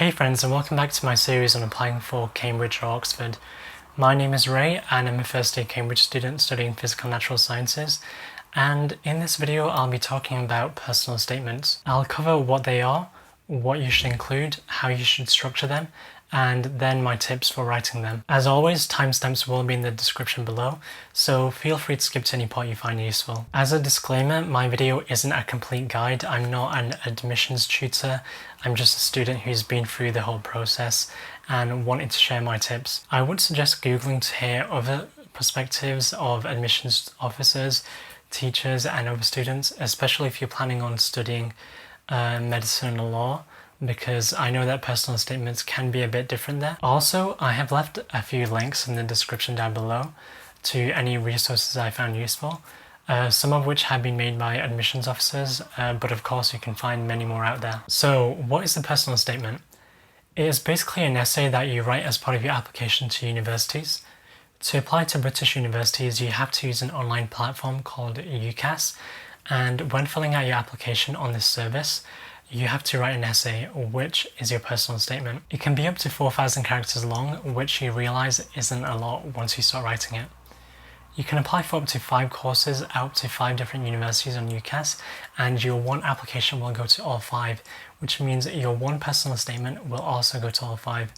Hey friends, and welcome back to my series on applying for Cambridge or Oxford. My name is Ray and I'm a first year Cambridge student studying physical and natural sciences, and in this video I'll be talking about personal statements. I'll cover what they are, what you should include, how you should structure them, and then my tips for writing them. As always, timestamps will be in the description below, so feel free to skip to any part you find useful. As a disclaimer, my video isn't a complete guide. I'm not an admissions tutor. I'm just a student who's been through the whole process and wanted to share my tips. I would suggest Googling to hear other perspectives of admissions officers, teachers, and other students, especially if you're planning on studying medicine or law, because I know that personal statements can be a bit different there. Also, I have left a few links in the description down below to any resources I found useful, some of which have been made by admissions officers, but of course you can find many more out there. So, what is a personal statement? It is basically an essay that you write as part of your application to universities. To apply to British universities, you have to use an online platform called UCAS, and when filling out your application on this service, you have to write an essay, which is your personal statement. It can be up to 4,000 characters long, which you realise isn't a lot once you start writing it. You can apply for up to 5 courses at up to 5 different universities on UCAS, and your one application will go to all 5, which means your one personal statement will also go to all 5.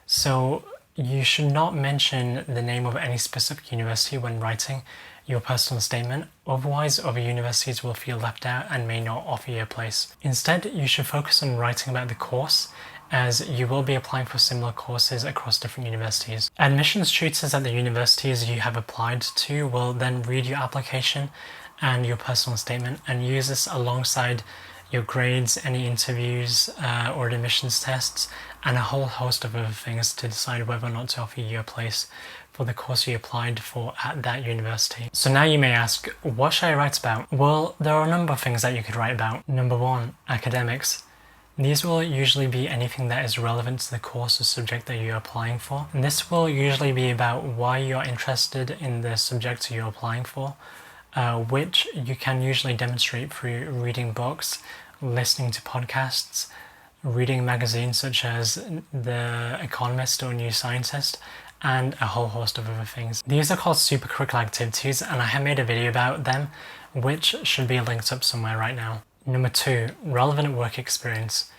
So you should not mention the name of any specific university when writing your personal statement, otherwise other universities will feel left out and may not offer you a place. Instead, you should focus on writing about the course, as you will be applying for similar courses across different universities. Admissions tutors at the universities you have applied to will then read your application and your personal statement and use this alongside your grades, any interviews or admissions tests, and a whole host of other things to decide whether or not to offer you a place for the course you applied for at that university. So now you may ask, what should I write about? Well, there are a number of things that you could write about. Number 1, academics. These will usually be anything that is relevant to the course or subject that you're applying for. And this will usually be about why you're interested in the subject you're applying for, which you can usually demonstrate through reading books, listening to podcasts, reading magazines such as The Economist or New Scientist, and a whole host of other things. These are called supercurricular activities, and I have made a video about them, which should be linked up somewhere right now. Number 2, relevant work experience.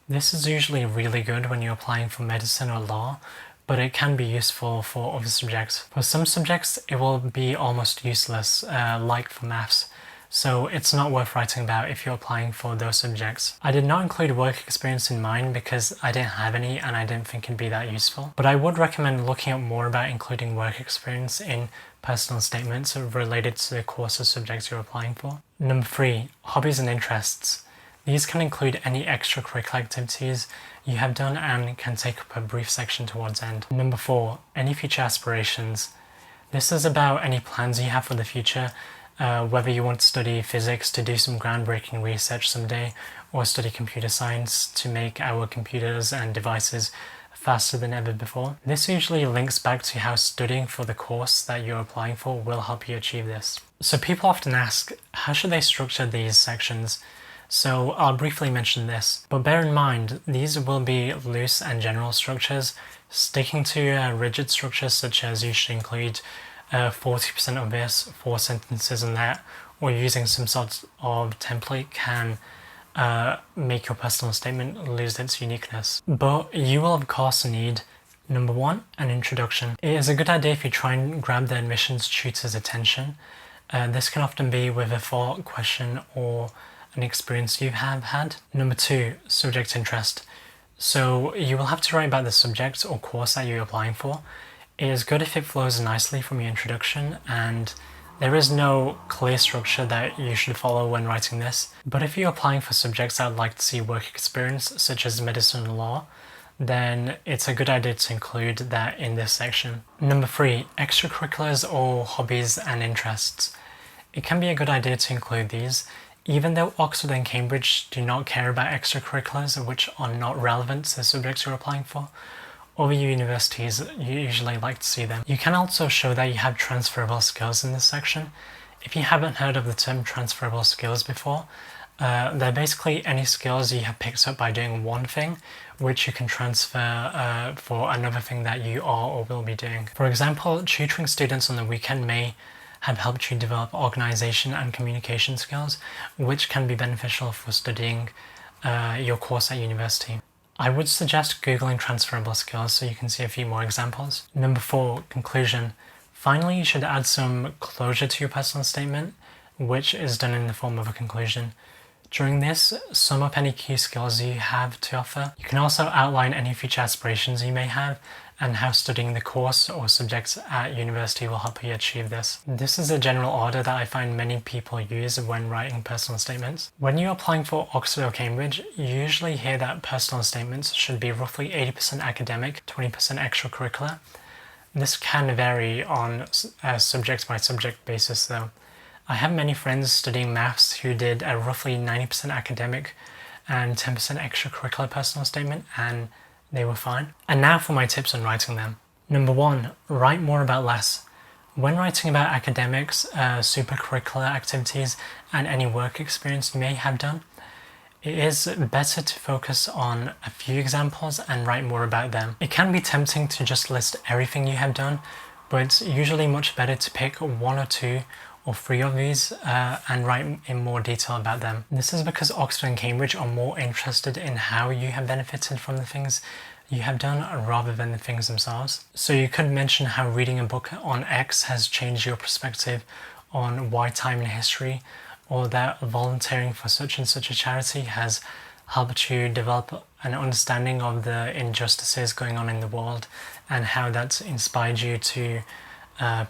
This is usually really good when you're applying for medicine or law, but it can be useful for other subjects. For some subjects, it will be almost useless, like for maths. So it's not worth writing about if you're applying for those subjects. I did not include work experience in mine because I didn't have any and I didn't think it'd be that useful. But I would recommend looking up more about including work experience in personal statements related to the course or subjects you're applying for. Number 3, hobbies and interests. These can include any extracurricular activities you have done and can take up a brief section towards end. Number 4, any future aspirations. This is about any plans you have for the future, whether you want to study physics to do some groundbreaking research someday, or study computer science to make our computers and devices faster than ever before. This usually links back to how studying for the course that you're applying for will help you achieve this. So people often ask, how should they structure these sections? So I'll briefly mention this, but bear in mind, these will be loose and general structures. Sticking to rigid structures such as you should include 40% of this, 4 sentences in that, or using some sort of template can make your personal statement lose its uniqueness. But you will of course need, number 1, an introduction. It is a good idea if you try and grab the admissions tutor's attention. This can often be with a thought, question, or an experience you have had. Number 2, subject interest. So you will have to write about the subject or course that you're applying for. It is good if it flows nicely from your introduction, and there is no clear structure that you should follow when writing this. But if you're applying for subjects that would like to see work experience, such as medicine and law, then it's a good idea to include that in this section. Number 3, extracurriculars or hobbies and interests. It can be a good idea to include these, even though Oxford and Cambridge do not care about extracurriculars which are not relevant to the subjects you're applying for. Other universities usually like to see them. You can also show that you have transferable skills in this section. If you haven't heard of the term transferable skills before, They're basically any skills you have picked up by doing one thing, which you can transfer for another thing that you are or will be doing. For example, tutoring students on the weekend may have helped you develop organization and communication skills, which can be beneficial for studying your course at university. I would suggest Googling transferable skills so you can see a few more examples. Number 4, conclusion. Finally, you should add some closure to your personal statement, which is done in the form of a conclusion. During this, sum up any key skills you have to offer. You can also outline any future aspirations you may have and how studying the course or subjects at university will help you achieve this. This is a general order that I find many people use when writing personal statements. When you're applying for Oxford or Cambridge, you usually hear that personal statements should be roughly 80% academic, 20% extracurricular. This can vary on a subject by subject basis though. I have many friends studying maths who did a roughly 90% academic and 10% extracurricular personal statement, and they were fine. And now for my tips on writing them. Number 1, write more about less. When writing about academics, supercurricular activities, and any work experience you may have done, it is better to focus on a few examples and write more about them. It can be tempting to just list everything you have done, but it's usually much better to pick 1 or 2 or 3 of these and write in more detail about them. This is because Oxford and Cambridge are more interested in how you have benefited from the things you have done rather than the things themselves. So you could mention how reading a book on X has changed your perspective on Y time in history, or that volunteering for such and such a charity has helped you develop an understanding of the injustices going on in the world and how that's inspired you to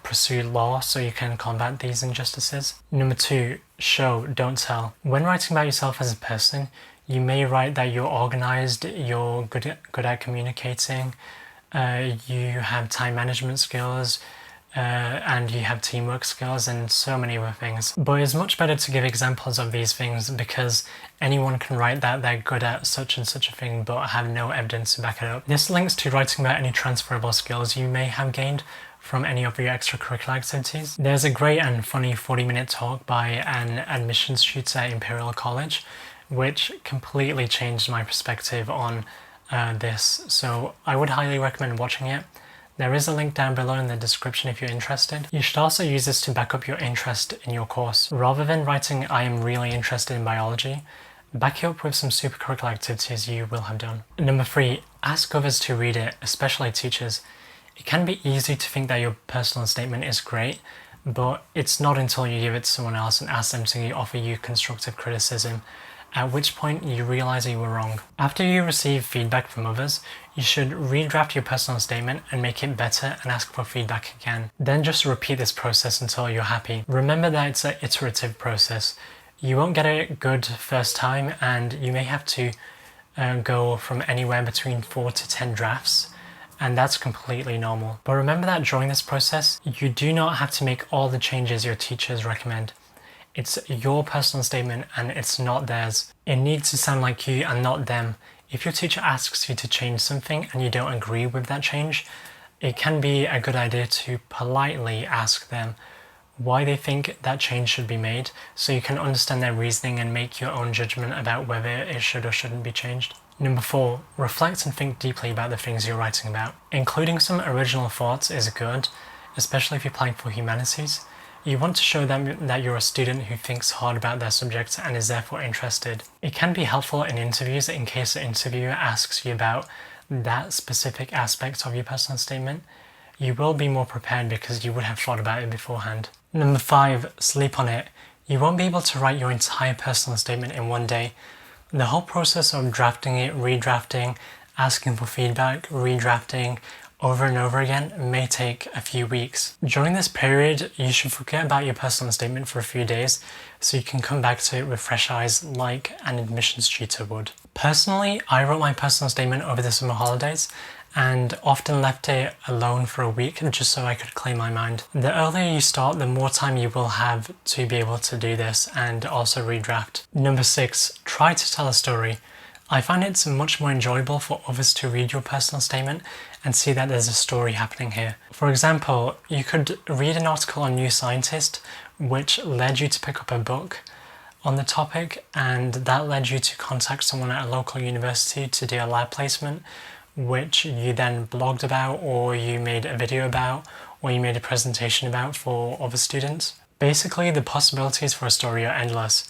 pursue law so you can combat these injustices. Number 2, show, don't tell. When writing about yourself as a person, you may write that you're organized, you're good at communicating, you have time management skills, and you have teamwork skills and so many other things. But it's much better to give examples of these things because anyone can write that they're good at such and such a thing but have no evidence to back it up. This links to writing about any transferable skills you may have gained from any of your extracurricular activities. There's a great and funny 40-minute talk by an admissions tutor at Imperial College, which completely changed my perspective on this, so I would highly recommend watching it. There is a link down below in the description if you're interested. You should also use this to back up your interest in your course. Rather than writing, I am really interested in biology, back it up with some supercurricular activities you will have done. Number 3, ask others to read it, especially teachers. It can be easy to think that your personal statement is great, but it's not until you give it to someone else and ask them to offer you constructive criticism, at which point you realize you were wrong. After you receive feedback from others, you should redraft your personal statement and make it better and ask for feedback again. Then just repeat this process until you're happy. Remember that it's an iterative process. You won't get it good first time, and you may have to go from anywhere between 4 to 10 drafts, and that's completely normal. But remember that during this process, you do not have to make all the changes your teachers recommend. It's your personal statement and it's not theirs. It needs to sound like you and not them. If your teacher asks you to change something and you don't agree with that change, it can be a good idea to politely ask them why they think that change should be made, so you can understand their reasoning and make your own judgment about whether it should or shouldn't be changed. Number 4, reflect and think deeply about the things you're writing about. Including some original thoughts is good, especially if you're applying for humanities. You want to show them that you're a student who thinks hard about their subject and is therefore interested. It can be helpful in interviews in case the interviewer asks you about that specific aspect of your personal statement. You will be more prepared because you would have thought about it beforehand. Number 5, sleep on it. You won't be able to write your entire personal statement in one day. The whole process of drafting it, redrafting, asking for feedback, redrafting, over and over again may take a few weeks. During this period, you should forget about your personal statement for a few days so you can come back to it with fresh eyes like an admissions tutor would. Personally, I wrote my personal statement over the summer holidays and often left it alone for a week just so I could clear my mind. The earlier you start, the more time you will have to be able to do this and also redraft. Number 6, try to tell a story. I find it's much more enjoyable for others to read your personal statement and see that there's a story happening here. For example, you could read an article on New Scientist which led you to pick up a book on the topic, and that led you to contact someone at a local university to do a lab placement, which you then blogged about, or you made a video about, or you made a presentation about for other students. Basically, the possibilities for a story are endless.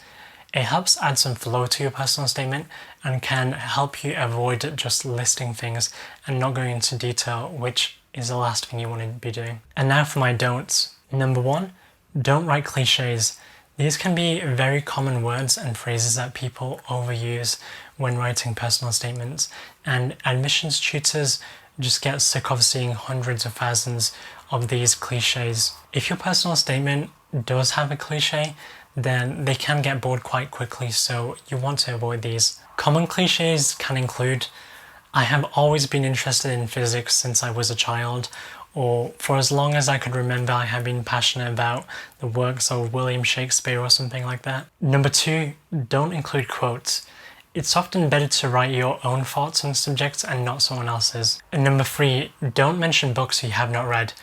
It helps add some flow to your personal statement and can help you avoid just listing things and not going into detail, which is the last thing you want to be doing. And now for my don'ts. Number 1, don't write cliches. These can be very common words and phrases that people overuse when writing personal statements, and admissions tutors just get sick of seeing hundreds of thousands of these cliches. If your personal statement does have a cliche, then they can get bored quite quickly, so you want to avoid these. Common cliches can include, I have always been interested in physics since I was a child, or for as long as I could remember I have been passionate about the works of William Shakespeare or something like that. Number 2, don't include quotes. It's often better to write your own thoughts on subjects and not someone else's. And number 3, don't mention books you have not read.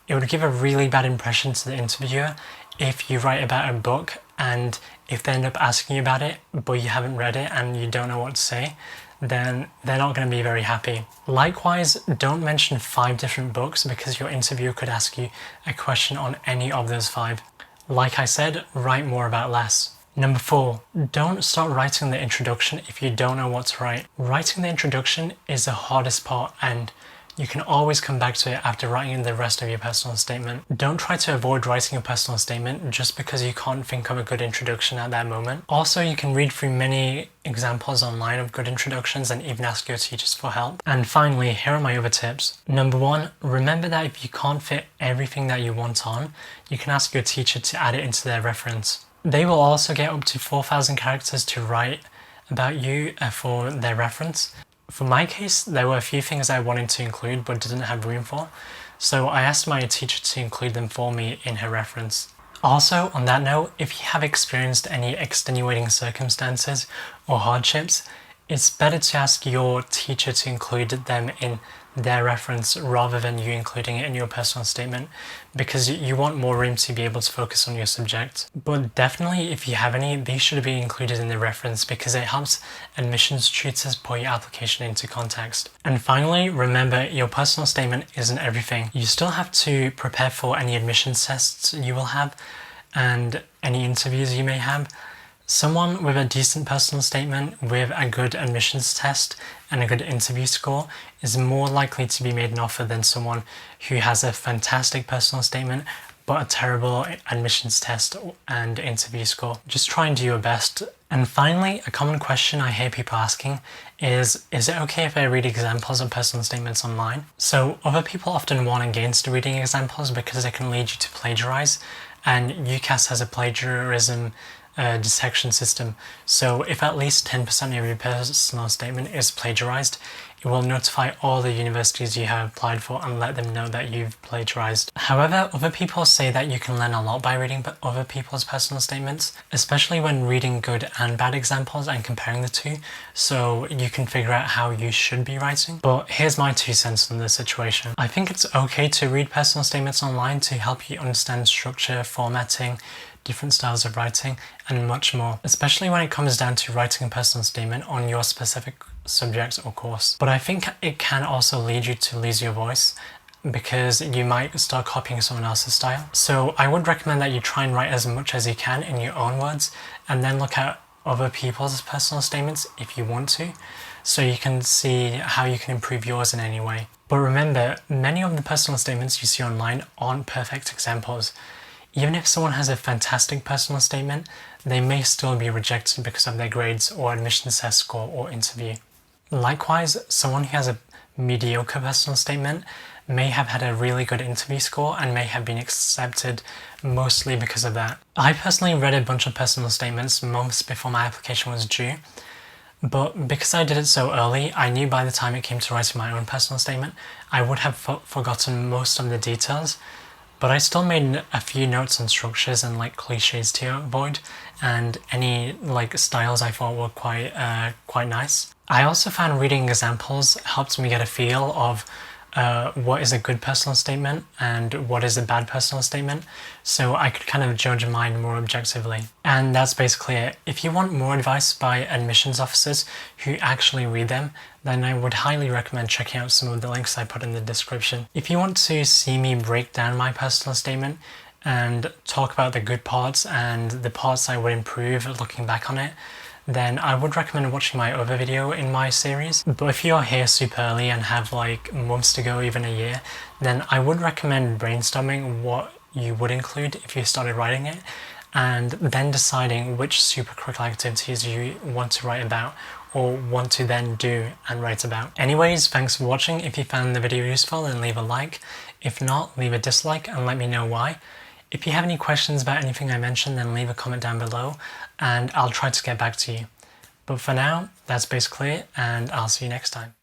It would give a really bad impression to the interviewer if you write about a book and if they end up asking you about it but you haven't read it and you don't know what to say, then they're not going to be very happy. Likewise, don't mention 5 different books because your interviewer could ask you a question on any of those 5. Like I said, write more about less. Number 4, don't start writing the introduction if you don't know what to write. Writing the introduction is the hardest part, and you can always come back to it after writing the rest of your personal statement. Don't try to avoid writing a personal statement just because you can't think of a good introduction at that moment. Also, you can read through many examples online of good introductions and even ask your teachers for help. And finally, here are my other tips. Number 1, remember that if you can't fit everything that you want on, you can ask your teacher to add it into their reference. They will also get up to 4,000 characters to write about you for their reference. For my case, there were a few things I wanted to include but didn't have room for, so I asked my teacher to include them for me in her reference. Also, on that note, if you have experienced any extenuating circumstances or hardships, it's better to ask your teacher to include them in their reference rather than you including it in your personal statement, because you want more room to be able to focus on your subject. But definitely, if you have any, these should be included in the reference because it helps admissions tutors put your application into context. And finally, remember, your personal statement isn't everything. You still have to prepare for any admissions tests you will have and any interviews you may have. Someone with a decent personal statement with a good admissions test and a good interview score is more likely to be made an offer than someone who has a fantastic personal statement but a terrible admissions test and interview score. Just try and do your best. And finally, a common question I hear people asking is it okay if I read examples of personal statements online? So other people often warn against reading examples because they can lead you to plagiarize, and UCAS has a plagiarism detection system. So if at least 10% of your personal statement is plagiarized, it will notify all the universities you have applied for and let them know that you've plagiarized. However, other people say that you can learn a lot by reading other people's personal statements, especially when reading good and bad examples and comparing the two, so you can figure out how you should be writing. But here's my 2 cents on the situation. I think it's okay to read personal statements online to help you understand structure, formatting, different styles of writing, and much more, especially when it comes down to writing a personal statement on your specific subject or course. But I think it can also lead you to lose your voice because you might start copying someone else's style. So I would recommend that you try and write as much as you can in your own words and then look at other people's personal statements if you want to, so you can see how you can improve yours in any way. But remember, many of the personal statements you see online aren't perfect examples. Even if someone has a fantastic personal statement, they may still be rejected because of their grades or admissions test score or interview. Likewise, someone who has a mediocre personal statement may have had a really good interview score and may have been accepted mostly because of that. I personally read a bunch of personal statements months before my application was due, but because I did it so early, I knew by the time it came to writing my own personal statement, I would have forgotten most of the details. But I still made a few notes on structures and cliches to avoid, and any styles I thought were quite nice. I also found reading examples helped me get a feel of what is a good personal statement and what is a bad personal statement, so I could kind of judge mine more objectively. And that's basically it. If you want more advice by admissions officers who actually read them, then I would highly recommend checking out some of the links I put in the description. If you want to see me break down my personal statement and talk about the good parts and the parts I would improve looking back on it, then I would recommend watching my other video in my series. But if you're here super early and have like months to go, even a year, then I would recommend brainstorming what you would include if you started writing it, and then deciding which supercritical activities you want to write about or want to then do and write about. Anyways, thanks for watching. If you found the video useful, then leave a like. If not, leave a dislike and let me know why. If you have any questions about anything I mentioned, then leave a comment down below and I'll try to get back to you. But for now, that's basically it, and I'll see you next time.